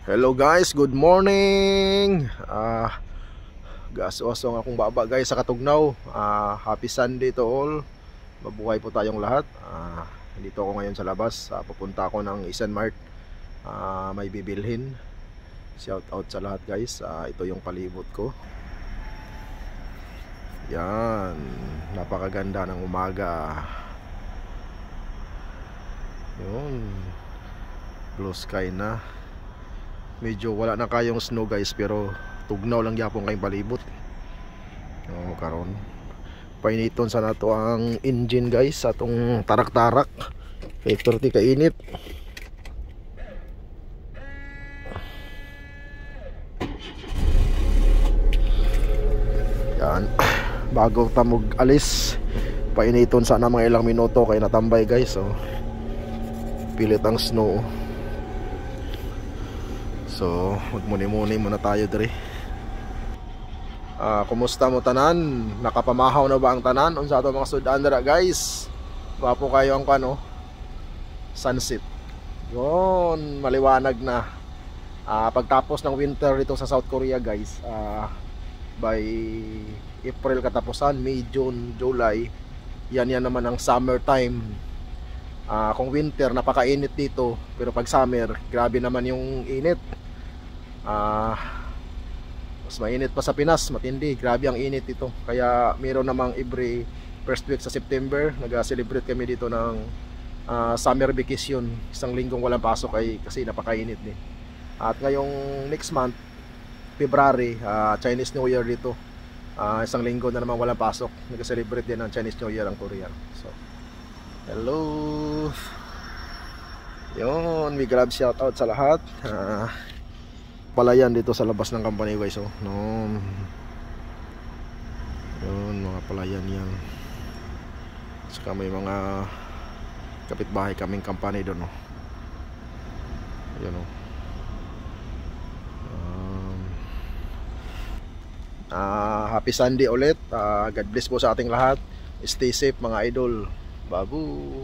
Hello guys, good morning. Gaso-asong akong baba guys sa Katugnaw. Happy Sunday to all. Mabuhay po tayong lahat. Dito ako ngayon sa labas. Pupunta ako ng Isan Mart. May bibilhin. Shout out sa lahat guys. Ito yung palibot ko. Yan, napakaganda ng umaga. Yun, blue sky na. Medyo wala na kayong snow guys, pero tugnaw lang yapon kayong palibot. Karon painiton sa nato ang engine guys, atong tarak-tarak kay 30 ka init. Yan, bago tamog alis, painiton sana mga ilang minuto kay natambay guys. So pilit ang snow. So magmuni-muni muna tayo dire. Kumusta mo tanan? Nakapamahaw na ba ang tanan? Unsa ato mga sudan dira guys? Wapo kayo ang kano? Sunset. Yon, maliwanag na. Pagtapos ng winter dito sa South Korea guys, by April katapusan, May, June, July, yan naman ang summer time. Kung winter napakainit dito, pero pag summer grabe naman yung init. Mas mainit pa sa Pinas, matindi, grabe ang init dito. Kaya meron namang every first week sa September nag-celebrate kami dito ng summer vacation. Isang linggong walang pasok kasi napakainit din. At ngayong next month, February, Chinese New Year dito. Isang linggo na naman walang pasok. Nag-celebrate din ng Chinese New Year ang Korea. So, hello. Yun, may grab shoutout sa lahat. Palayan dito sa labas ng company guys. No. Yun, mga palayan yan. Saka may mga kapitbahay kaming company doon. Yun. Happy Sunday ulit. God bless po sa ating lahat. Stay safe mga idol. Babu.